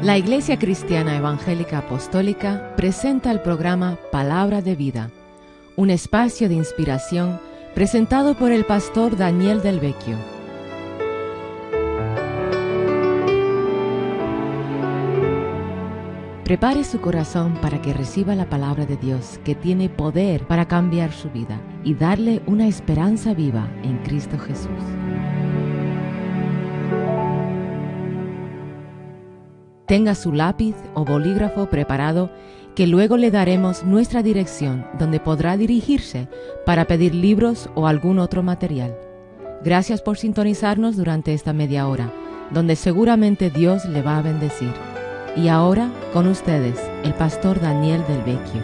La Iglesia Cristiana Evangélica Apostólica presenta el programa Palabra de Vida, un espacio de inspiración presentado por el pastor Daniel Del Vecchio. Prepare su corazón para que reciba la palabra de Dios, que tiene poder para cambiar su vida y darle una esperanza viva en Cristo Jesús. Tenga su lápiz o bolígrafo preparado, que luego le daremos nuestra dirección donde podrá dirigirse para pedir libros o algún otro material. Gracias por sintonizarnos durante esta media hora, donde seguramente Dios le va a bendecir. Y ahora, con ustedes, el pastor Daniel Del Vecchio.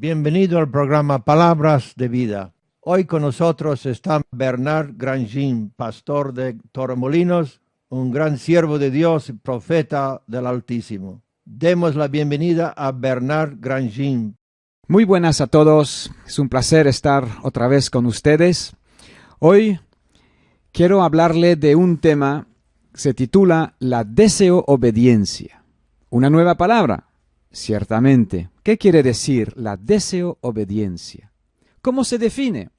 Bienvenido al programa Palabras de Vida. Hoy con nosotros está Bernard Grangin, pastor de Torremolinos, un gran siervo de Dios y profeta del Altísimo. Demos la bienvenida a Bernard Grangin. Muy buenas a todos, es un placer estar otra vez con ustedes. Hoy quiero hablarle de un tema que se titula la deseo-obediencia. Una nueva palabra, ciertamente. ¿Qué quiere decir la deseo-obediencia? ¿Cómo se define?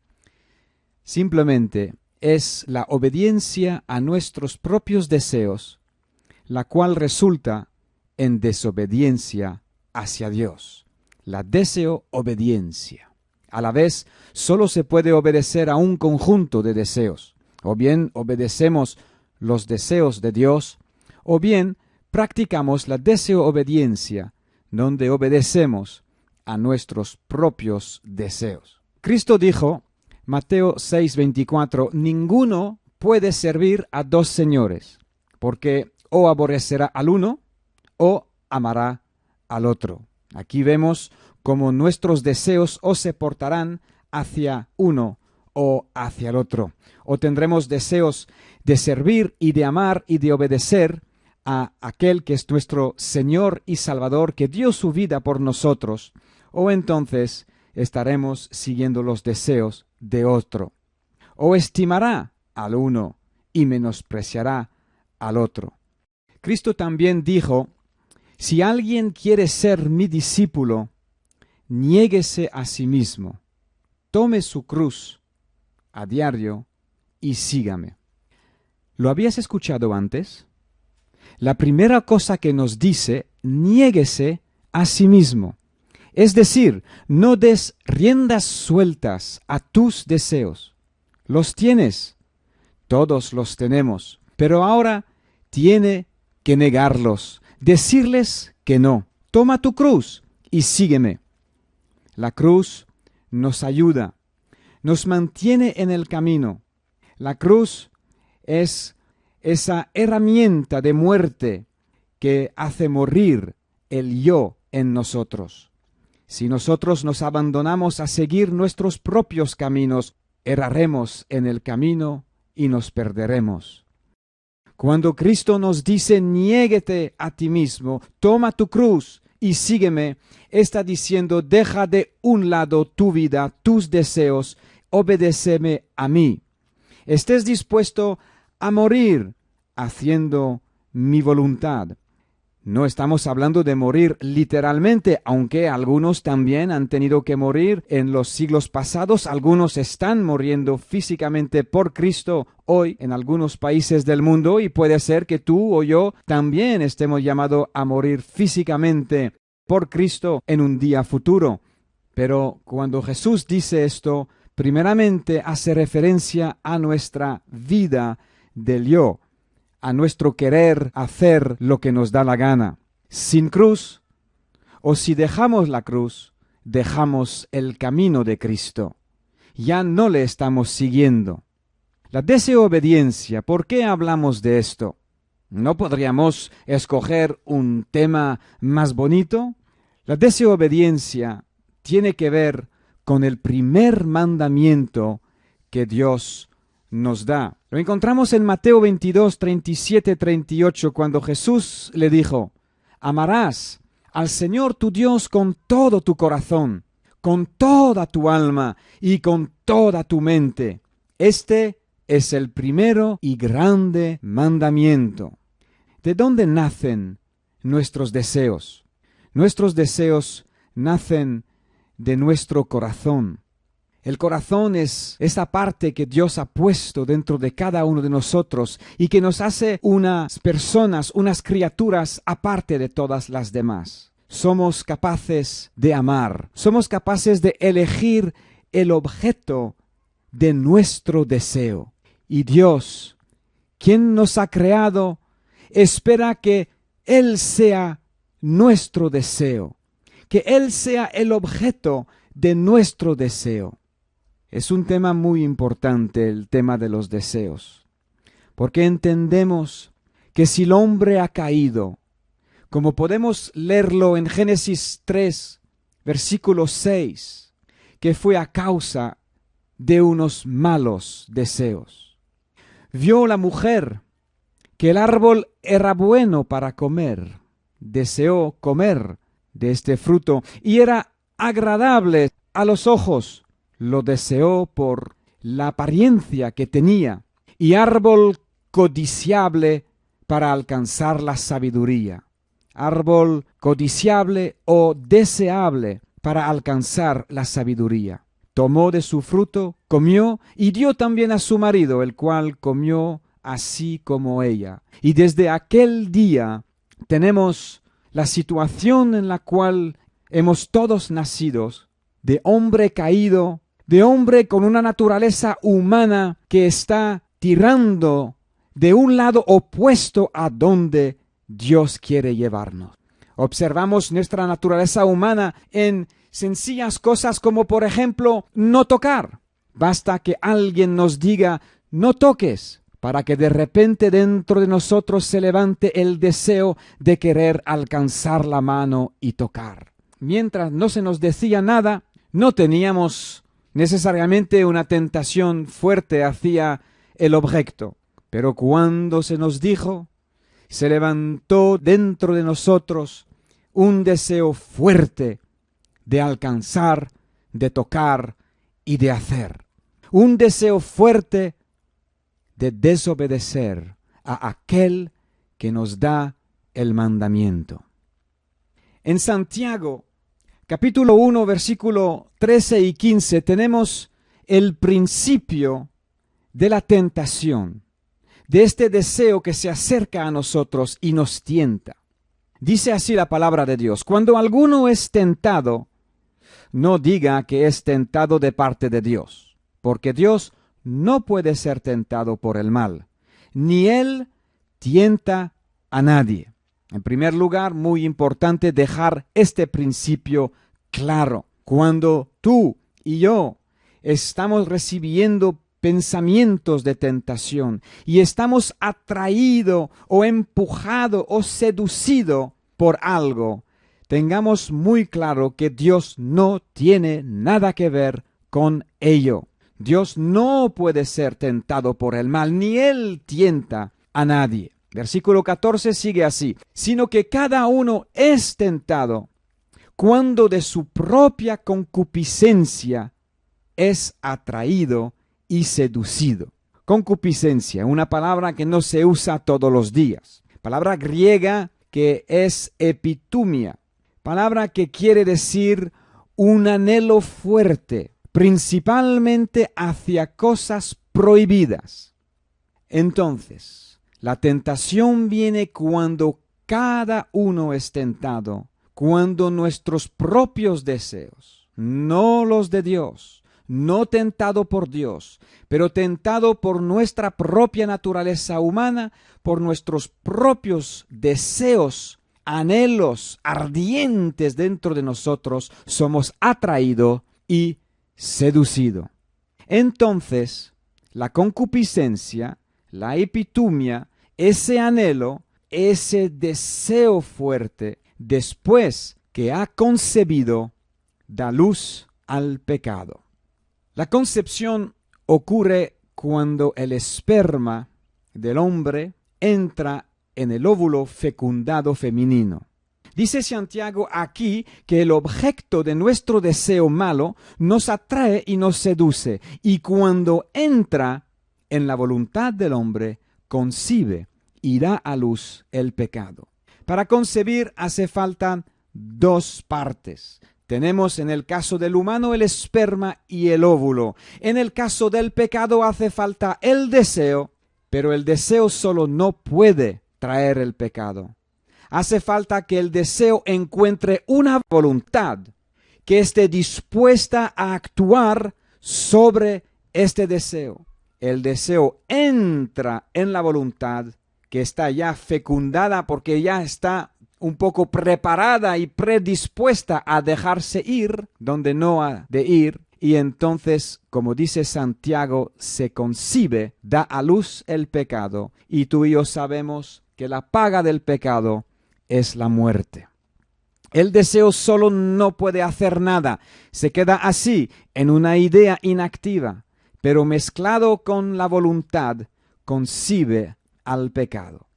Simplemente es la obediencia a nuestros propios deseos, la cual resulta en desobediencia hacia Dios. La deseo-obediencia. A la vez, solo se puede obedecer a un conjunto de deseos. O bien obedecemos los deseos de Dios, o bien practicamos la deseo-obediencia, donde obedecemos a nuestros propios deseos. Cristo dijo, Mateo 6:24, ninguno puede servir a dos señores, porque o aborrecerá al uno o amará al otro. Aquí vemos cómo nuestros deseos o se portarán hacia uno o hacia el otro. O tendremos deseos de servir y de amar y de obedecer a aquel que es nuestro Señor y Salvador, que dio su vida por nosotros, o entonces estaremos siguiendo los deseos de otro. O estimará al uno y menospreciará al otro. Cristo también dijo, si alguien quiere ser mi discípulo, niéguese a sí mismo, tome su cruz a diario y sígame. ¿Lo habías escuchado antes? La primera cosa que nos dice, niéguese a sí mismo. Es decir, no des riendas sueltas a tus deseos. Los tienes, todos los tenemos, pero ahora tiene que negarlos, decirles que no. Toma tu cruz y sígueme. La cruz nos ayuda, nos mantiene en el camino. La cruz es esa herramienta de muerte que hace morir el yo en nosotros. Si nosotros nos abandonamos a seguir nuestros propios caminos, erraremos en el camino y nos perderemos. Cuando Cristo nos dice, niéguete a ti mismo, toma tu cruz y sígueme, está diciendo, deja de un lado tu vida, tus deseos, obedéceme a mí. Estés dispuesto a morir haciendo mi voluntad. No estamos hablando de morir literalmente, aunque algunos también han tenido que morir en los siglos pasados. Algunos están muriendo físicamente por Cristo hoy en algunos países del mundo, y puede ser que tú o yo también estemos llamados a morir físicamente por Cristo en un día futuro. Pero cuando Jesús dice esto, primeramente hace referencia a nuestra vida del yo, a nuestro querer hacer lo que nos da la gana. Sin cruz, o si dejamos la cruz, dejamos el camino de Cristo. Ya no le estamos siguiendo. La deseo-obediencia, ¿por qué hablamos de esto? ¿No podríamos escoger un tema más bonito? La deseo-obediencia tiene que ver con el primer mandamiento que Dios nos da. Lo encontramos en Mateo 22, 37, 38, cuando Jesús le dijo, amarás al Señor tu Dios con todo tu corazón, con toda tu alma y con toda tu mente. Este es el primero y grande mandamiento. ¿De dónde nacen nuestros deseos? Nuestros deseos nacen de nuestro corazón. El corazón es esa parte que Dios ha puesto dentro de cada uno de nosotros y que nos hace unas personas, unas criaturas aparte de todas las demás. Somos capaces de amar, somos capaces de elegir el objeto de nuestro deseo. Y Dios, quien nos ha creado, espera que Él sea nuestro deseo, que Él sea el objeto de nuestro deseo. Es un tema muy importante el tema de los deseos, porque entendemos que si el hombre ha caído, como podemos leerlo en Génesis 3, versículo 6, que fue a causa de unos malos deseos. Vio la mujer que el árbol era bueno para comer, deseó comer de este fruto y era agradable a los ojos. Lo deseó por la apariencia que tenía, y árbol codiciable para alcanzar la sabiduría. Árbol codiciable o deseable para alcanzar la sabiduría. Tomó de su fruto, comió y dio también a su marido, el cual comió así como ella. Y desde aquel día tenemos la situación en la cual hemos todos nacido, de hombre caído, de hombre con una naturaleza humana que está tirando de un lado opuesto a donde Dios quiere llevarnos. Observamos nuestra naturaleza humana en sencillas cosas como, por ejemplo, no tocar. Basta que alguien nos diga, no toques, para que de repente dentro de nosotros se levante el deseo de querer alcanzar la mano y tocar. Mientras no se nos decía nada, no teníamos necesariamente una tentación fuerte hacia el objeto, pero cuando se nos dijo, se levantó dentro de nosotros un deseo fuerte de alcanzar, de tocar y de hacer. Un deseo fuerte de desobedecer a aquel que nos da el mandamiento. En Santiago, capítulo 1, versículo 13 y 15, tenemos el principio de la tentación, de este deseo que se acerca a nosotros y nos tienta. Dice así la palabra de Dios: cuando alguno es tentado, no diga que es tentado de parte de Dios, porque Dios no puede ser tentado por el mal, ni Él tienta a nadie. En primer lugar, muy importante dejar este principio claro. Cuando tú y yo estamos recibiendo pensamientos de tentación y estamos atraídos o empujados o seducidos por algo, tengamos muy claro que Dios no tiene nada que ver con ello. Dios no puede ser tentado por el mal, ni Él tienta a nadie. Versículo 14 sigue así: sino que cada uno es tentado cuando de su propia concupiscencia es atraído y seducido. Concupiscencia, una palabra que no se usa todos los días. Palabra griega que es epitumia. Palabra que quiere decir un anhelo fuerte, principalmente hacia cosas prohibidas. Entonces, la tentación viene cuando cada uno es tentado, cuando nuestros propios deseos, no los de Dios, no tentado por Dios, pero tentado por nuestra propia naturaleza humana, por nuestros propios deseos, anhelos ardientes dentro de nosotros, somos atraídos y seducidos. Entonces, la concupiscencia, la epitumia, ese anhelo, ese deseo fuerte, después que ha concebido, da luz al pecado. La concepción ocurre cuando el esperma del hombre entra en el óvulo fecundado femenino. Dice Santiago aquí que el objeto de nuestro deseo malo nos atrae y nos seduce, y cuando entra en la voluntad del hombre, concibe y da a luz el pecado. Para concebir hace falta dos partes. Tenemos en el caso del humano el esperma y el óvulo. En el caso del pecado hace falta el deseo, pero el deseo solo no puede traer el pecado. Hace falta que el deseo encuentre una voluntad que esté dispuesta a actuar sobre este deseo. El deseo entra en la voluntad que está ya fecundada porque ya está un poco preparada y predispuesta a dejarse ir donde no ha de ir, y entonces, como dice Santiago, se concibe, da a luz el pecado, y tú y yo sabemos que la paga del pecado es la muerte. El deseo solo no puede hacer nada, se queda así, en una idea inactiva, pero mezclado con la voluntad, concibe al pecado.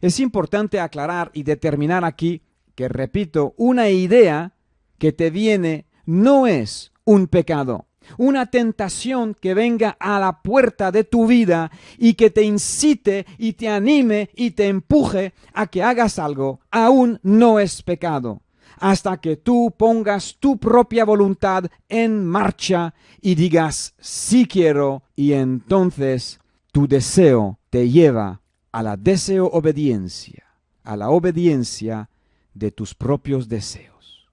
Es importante aclarar y determinar aquí que, repito, una idea que te viene no es un pecado. Una tentación que venga a la puerta de tu vida y que te incite y te anime y te empuje a que hagas algo, aún no es pecado. Hasta que tú pongas tu propia voluntad en marcha y digas sí quiero, y entonces tu deseo te lleva a la deseo-obediencia, a la obediencia de tus propios deseos.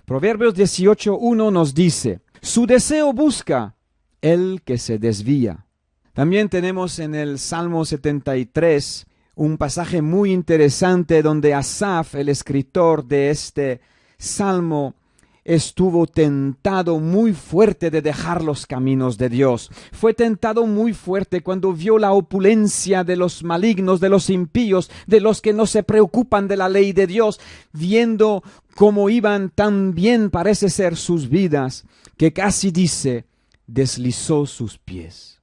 Proverbios 18:1 nos dice, su deseo busca el que se desvía. También tenemos en el Salmo 73 un pasaje muy interesante donde Asaf, el escritor de este salmo, estuvo tentado muy fuerte de dejar los caminos de Dios. Fue tentado muy fuerte cuando vio la opulencia de los malignos, de los impíos, de los que no se preocupan de la ley de Dios, viendo cómo iban tan bien, parece ser, sus vidas, que casi dice, deslizó sus pies.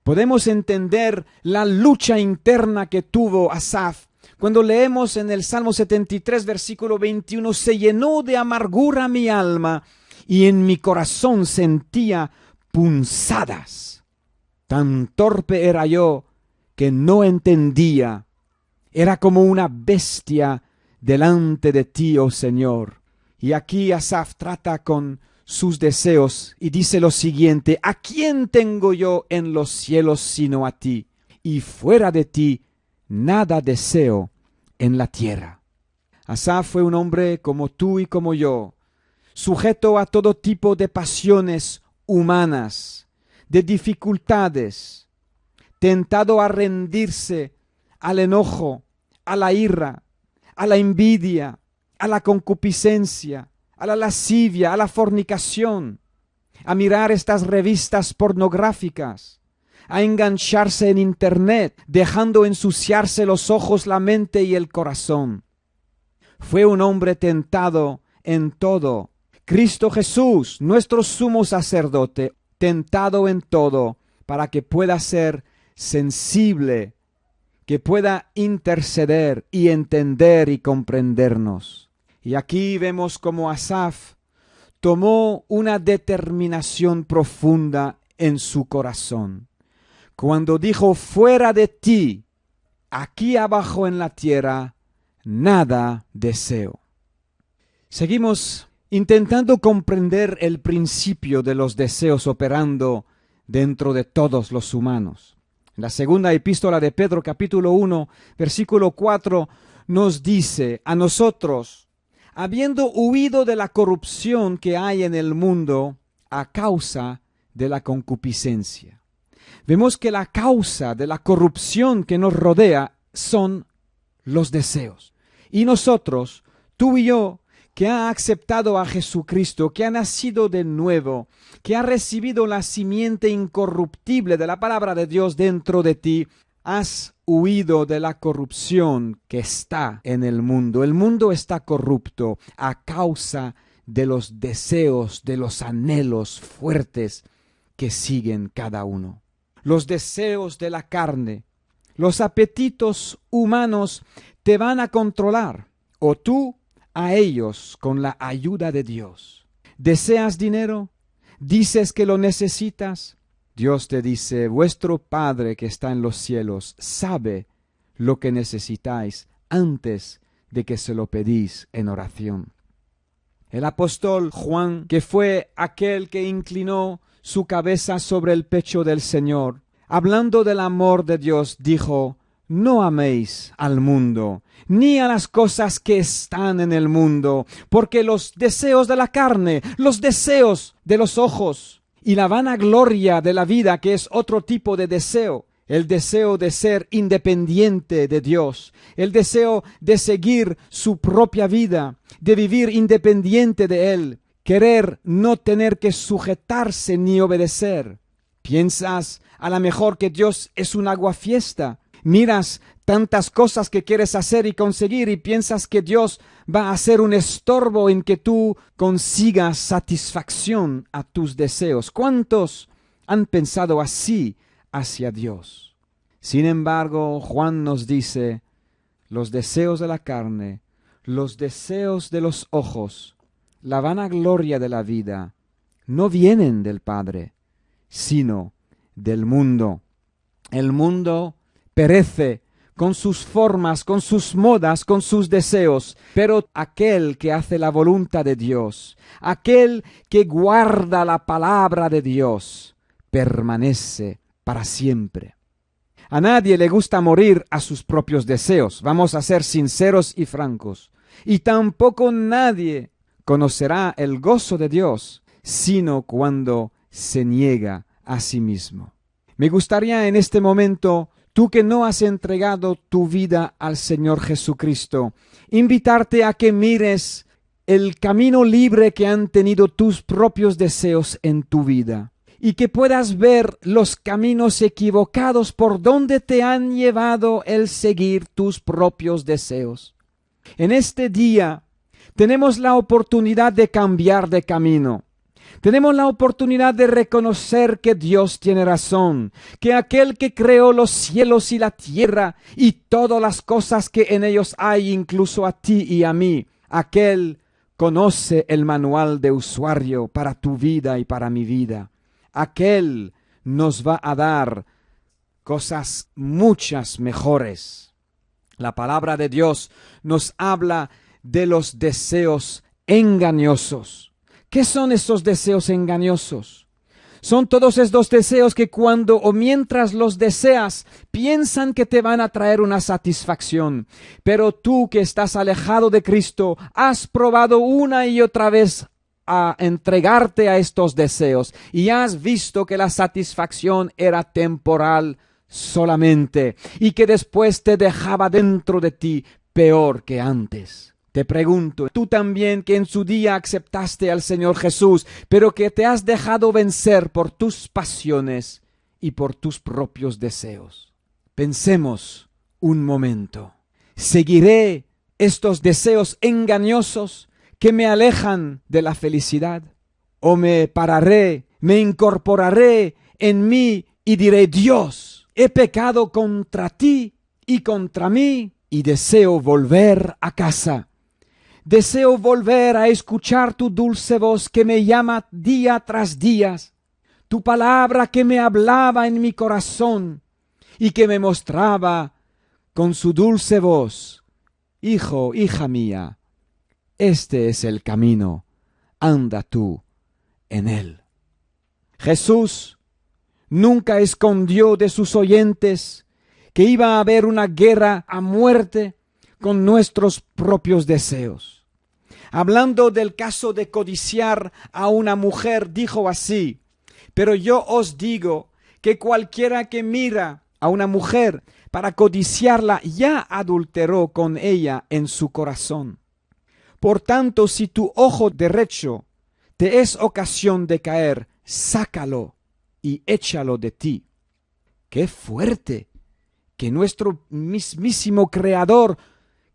Podemos entender la lucha interna que tuvo Asaf. Cuando leemos en el Salmo 73, versículo 21, se llenó de amargura mi alma y en mi corazón sentía punzadas. Tan torpe era yo que no entendía. Era como una bestia delante de ti, oh Señor. Y aquí Asaf trata con sus deseos y dice lo siguiente, ¿a quién tengo yo en los cielos sino a ti? Y fuera de ti nada deseo en la tierra. Asaf fue un hombre como tú y como yo, sujeto a todo tipo de pasiones humanas, de dificultades, tentado a rendirse al enojo, a la ira, a la envidia, a la concupiscencia, a la lascivia, a la fornicación, a mirar estas revistas pornográficas, a engancharse en internet, dejando ensuciarse los ojos, la mente y el corazón. Fue un hombre tentado en todo. Cristo Jesús, nuestro sumo sacerdote, tentado en todo, para que pueda ser sensible, que pueda interceder y entender y comprendernos. Y aquí vemos cómo Asaf tomó una determinación profunda en su corazón. Cuando dijo, fuera de ti, aquí abajo en la tierra, nada deseo. Seguimos intentando comprender el principio de los deseos operando dentro de todos los humanos. En la segunda epístola de Pedro, capítulo 1, versículo 4, nos dice a nosotros, habiendo huido de la corrupción que hay en el mundo a causa de la concupiscencia. Vemos que la causa de la corrupción que nos rodea son los deseos. Y nosotros, tú y yo, que ha aceptado a Jesucristo, que ha nacido de nuevo, que ha recibido la simiente incorruptible de la palabra de Dios dentro de ti, has huido de la corrupción que está en el mundo. El mundo está corrupto a causa de los deseos, de los anhelos fuertes que siguen cada uno. Los deseos de la carne, los apetitos humanos te van a controlar, o tú a ellos con la ayuda de Dios. ¿Deseas dinero? ¿Dices que lo necesitas? Dios te dice, vuestro Padre que está en los cielos sabe lo que necesitáis antes de que se lo pedís en oración. El apóstol Juan, que fue aquel que inclinó su cabeza sobre el pecho del Señor, hablando del amor de Dios, dijo, no améis al mundo, ni a las cosas que están en el mundo, porque los deseos de la carne, los deseos de los ojos y la vanagloria de la vida, que es otro tipo de deseo, el deseo de ser independiente de Dios, el deseo de seguir su propia vida, de vivir independiente de Él, querer no tener que sujetarse ni obedecer. Piensas a lo mejor que Dios es un aguafiesta. Miras tantas cosas que quieres hacer y conseguir y piensas que Dios va a ser un estorbo en que tú consigas satisfacción a tus deseos. ¿Cuántos han pensado así hacia Dios? Sin embargo, Juan nos dice, los deseos de la carne, los deseos de los ojos, la vanagloria de la vida, no vienen del Padre, sino del mundo. El mundo perece con sus formas, con sus modas, con sus deseos, pero aquel que hace la voluntad de Dios, aquel que guarda la palabra de Dios, permanece para siempre. A nadie le gusta morir a sus propios deseos, vamos a ser sinceros y francos, y tampoco nadie conocerá el gozo de Dios, sino cuando se niega a sí mismo. Me gustaría en este momento, tú que no has entregado tu vida al Señor Jesucristo, invitarte a que mires el camino libre que han tenido tus propios deseos en tu vida y que puedas ver los caminos equivocados por donde te han llevado el seguir tus propios deseos. En este día tenemos la oportunidad de cambiar de camino. Tenemos la oportunidad de reconocer que Dios tiene razón, que aquel que creó los cielos y la tierra y todas las cosas que en ellos hay, incluso a ti y a mí, aquel conoce el manual de usuario para tu vida y para mi vida. Aquel nos va a dar cosas muchas mejores. La palabra de Dios nos habla de los deseos engañosos. ¿Qué son esos deseos engañosos? Son todos estos deseos que cuando o mientras los deseas piensan que te van a traer una satisfacción. Pero tú que estás alejado de Cristo has probado una y otra vez a entregarte a estos deseos y has visto que la satisfacción era temporal solamente y que después te dejaba dentro de ti peor que antes. Te pregunto, tú también que en su día aceptaste al Señor Jesús, pero que te has dejado vencer por tus pasiones y por tus propios deseos. Pensemos un momento. ¿Seguiré estos deseos engañosos que me alejan de la felicidad? ¿O me pararé, me incorporaré en mí y diré, Dios, he pecado contra ti y contra mí y deseo volver a casa? Deseo volver a escuchar tu dulce voz que me llama día tras día, tu palabra que me hablaba en mi corazón y que me mostraba con su dulce voz, hijo, hija mía, este es el camino, anda tú en él. Jesús nunca escondió de sus oyentes que iba a haber una guerra a muerte con nuestros propios deseos. Hablando del caso de codiciar a una mujer, dijo así, pero yo os digo que cualquiera que mira a una mujer para codiciarla ya adulteró con ella en su corazón. Por tanto, si tu ojo derecho te es ocasión de caer, sácalo y échalo de ti. ¡Qué fuerte! Que nuestro mismísimo Creador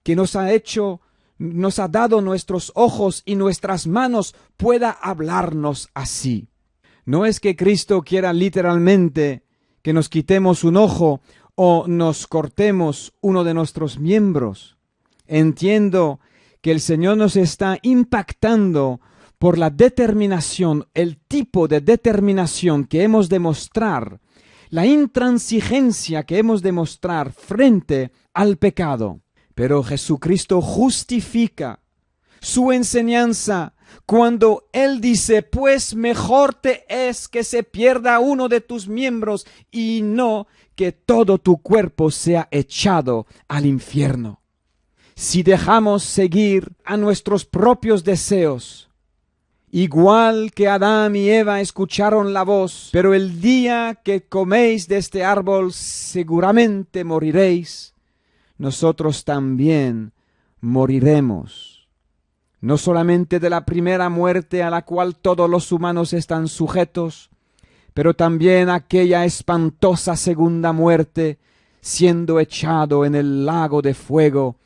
que nos ha dado nuestros ojos y nuestras manos, pueda hablarnos así. No es que Cristo quiera literalmente que nos quitemos un ojo o nos cortemos uno de nuestros miembros. Entiendo que el Señor nos está impactando por la determinación, el tipo de determinación que hemos de mostrar, la intransigencia que hemos de mostrar frente al pecado. Pero Jesucristo justifica su enseñanza cuando Él dice, pues mejor te es que se pierda uno de tus miembros y no que todo tu cuerpo sea echado al infierno. Si dejamos seguir a nuestros propios deseos, igual que Adán y Eva escucharon la voz, pero el día que coméis de este árbol seguramente moriréis, nosotros también moriremos. No solamente de la primera muerte a la cual todos los humanos están sujetos, pero también aquella espantosa segunda muerte, siendo echado en el lago de fuego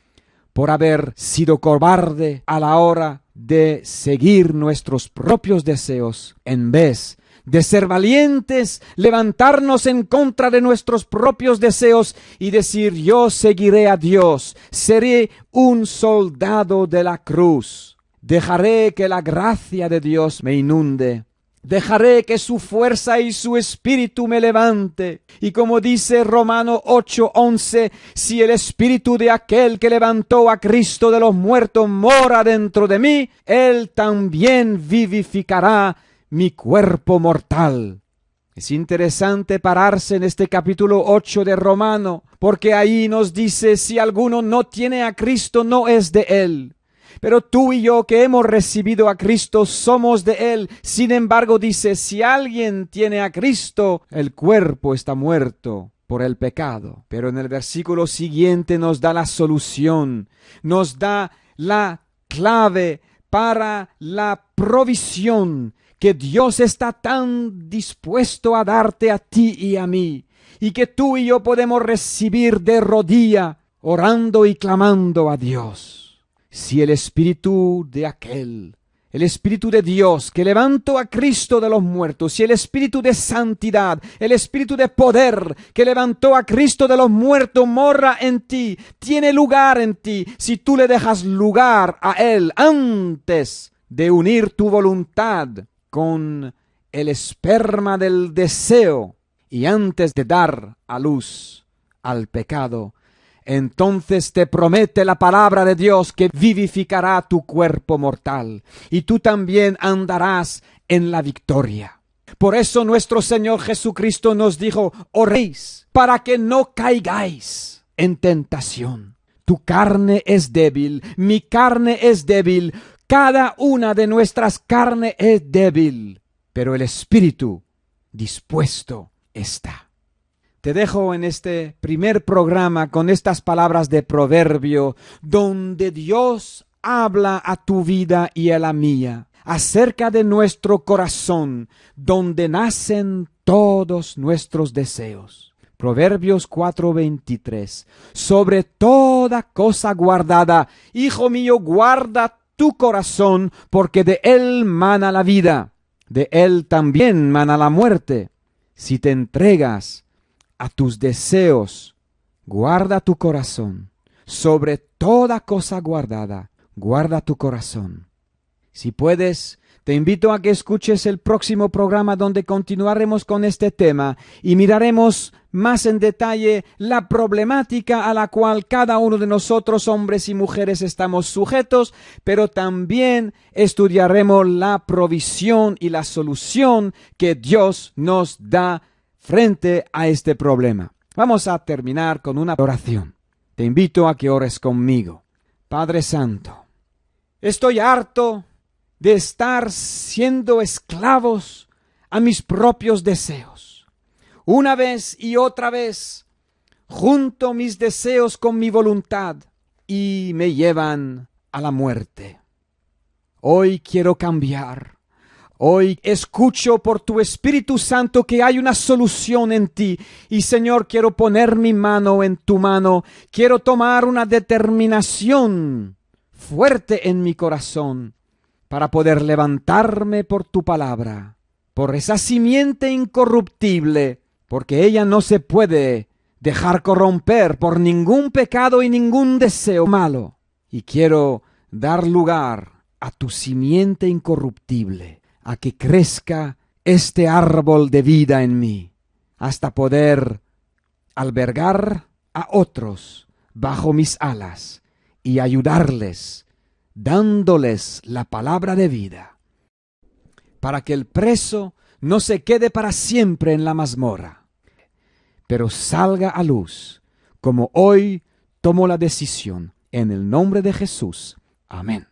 por haber sido cobarde a la hora de seguir nuestros propios deseos, en vez de ser valientes, levantarnos en contra de nuestros propios deseos y decir, yo seguiré a Dios, seré un soldado de la cruz, dejaré que la gracia de Dios me inunde, dejaré que su fuerza y su espíritu me levante. Y como dice Romanos 8:11, si el espíritu de aquel que levantó a Cristo de los muertos mora dentro de mí, Él también vivificará mi cuerpo mortal. Es interesante pararse en este capítulo 8 de Romano, porque ahí nos dice, si alguno no tiene a Cristo, no es de Él. Pero tú y yo que hemos recibido a Cristo somos de Él. Sin embargo, dice, si alguien tiene a Cristo, el cuerpo está muerto por el pecado. Pero en el versículo siguiente nos da la solución, nos da la clave para la provisión que Dios está tan dispuesto a darte a ti y a mí, y que tú y yo podemos recibir de rodilla, orando y clamando a Dios. Si el espíritu de aquel, el espíritu de Dios que levantó a Cristo de los muertos, si el espíritu de santidad, el espíritu de poder que levantó a Cristo de los muertos mora en ti, tiene lugar en ti, si tú le dejas lugar a Él antes de unir tu voluntad con el esperma del deseo y antes de dar a luz al pecado, entonces te promete la palabra de Dios que vivificará tu cuerpo mortal y tú también andarás en la victoria. Por eso nuestro Señor Jesucristo nos dijo, oréis para que no caigáis en tentación. Tu carne es débil, mi carne es débil, cada una de nuestras carnes es débil, pero el espíritu dispuesto está. Te dejo en este primer programa con estas palabras de proverbio, donde Dios habla a tu vida y a la mía, acerca de nuestro corazón, donde nacen todos nuestros deseos. Proverbios 4:23. Sobre toda cosa guardada, hijo mío, guarda tu corazón, porque de él mana la vida, de él también mana la muerte. Si te entregas a tus deseos, guarda tu corazón. Sobre toda cosa guardada, guarda tu corazón. Si puedes, te invito a que escuches el próximo programa donde continuaremos con este tema y miraremos más en detalle la problemática a la cual cada uno de nosotros, hombres y mujeres, estamos sujetos, pero también estudiaremos la provisión y la solución que Dios nos da frente a este problema. Vamos a terminar con una oración. Te invito a que ores conmigo. Padre Santo, estoy harto de estar siendo esclavos a mis propios deseos. Una vez y otra vez, junto mis deseos con mi voluntad y me llevan a la muerte. Hoy quiero cambiar. Hoy escucho por tu Espíritu Santo que hay una solución en ti. Y Señor, quiero poner mi mano en tu mano. Quiero tomar una determinación fuerte en mi corazón para poder levantarme por tu palabra, por esa simiente incorruptible, porque ella no se puede dejar corromper por ningún pecado y ningún deseo malo. Y quiero dar lugar a tu simiente incorruptible, a que crezca este árbol de vida en mí, hasta poder albergar a otros bajo mis alas y ayudarles, dándoles la palabra de vida, para que el preso no se quede para siempre en la mazmorra, pero salga a luz, como hoy tomo la decisión, en el nombre de Jesús. Amén.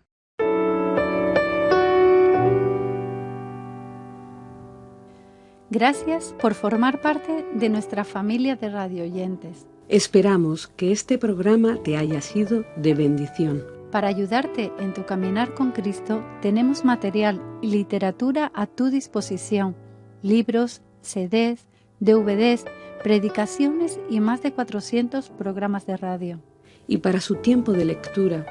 Gracias por formar parte de nuestra familia de radioyentes. Esperamos que este programa te haya sido de bendición. Para ayudarte en tu caminar con Cristo, tenemos material y literatura a tu disposición. Libros, CDs, DVDs, predicaciones y más de 400 programas de radio. Y para su tiempo de lectura,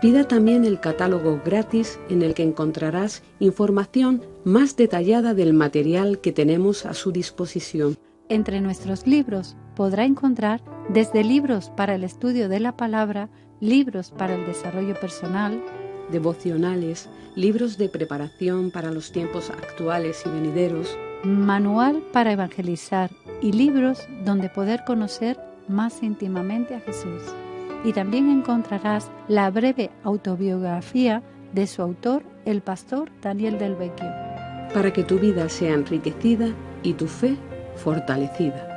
pida también el catálogo gratis en el que encontrarás información más detallada del material que tenemos a su disposición. Entre nuestros libros podrá encontrar desde libros para el estudio de la palabra, libros para el desarrollo personal, devocionales, libros de preparación para los tiempos actuales y venideros, manual para evangelizar y libros donde poder conocer más íntimamente a Jesús. Y también encontrarás la breve autobiografía de su autor, el pastor Daniel Del Vecchio, para que tu vida sea enriquecida y tu fe fortalecida.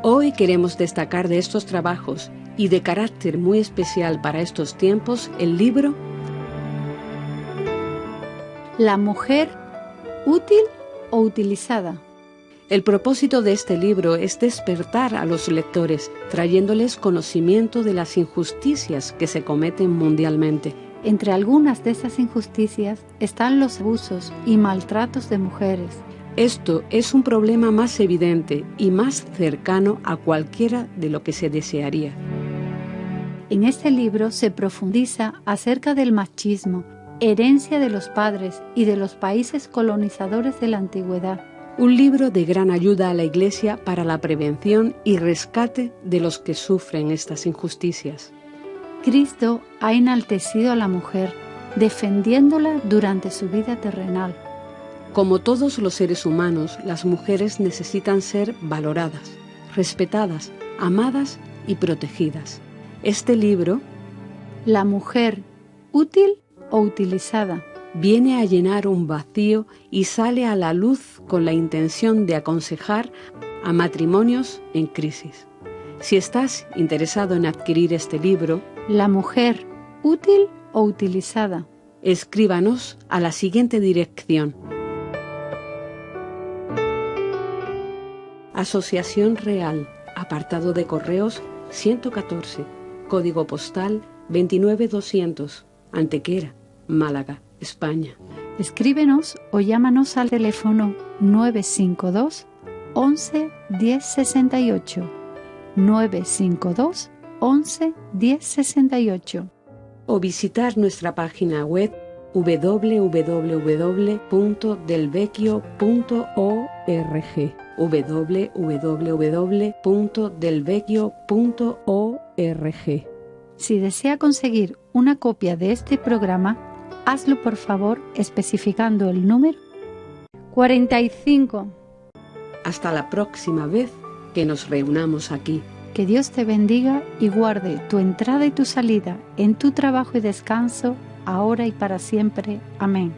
Hoy queremos destacar de estos trabajos y de carácter muy especial para estos tiempos el libro La mujer útil o utilizada. El propósito de este libro es despertar a los lectores, trayéndoles conocimiento de las injusticias que se cometen mundialmente. Entre algunas de esas injusticias están los abusos y maltratos de mujeres. Esto es un problema más evidente y más cercano a cualquiera de lo que se desearía. En este libro se profundiza acerca del machismo, herencia de los padres y de los países colonizadores de la antigüedad. Un libro de gran ayuda a la Iglesia para la prevención y rescate de los que sufren estas injusticias. Cristo ha enaltecido a la mujer, defendiéndola durante su vida terrenal. Como todos los seres humanos, las mujeres necesitan ser valoradas, respetadas, amadas y protegidas. Este libro, La mujer útil o utilizada, viene a llenar un vacío y sale a la luz con la intención de aconsejar a matrimonios en crisis. Si estás interesado en adquirir este libro, La mujer útil o utilizada, escríbanos a la siguiente dirección: Asociación Real, apartado de correos 114, código postal 29200, Antequera, Málaga, España. Escríbenos o llámanos al teléfono 952 11 10 68, 952 11 10 68. O visitar nuestra página web www.delvecchio.org, www.delvecchio.org. Si desea conseguir una copia de este programa, hazlo por favor especificando el número 45. Hasta la próxima vez que nos reunamos aquí. Que Dios te bendiga y guarde tu entrada y tu salida en tu trabajo y descanso, ahora y para siempre. Amén.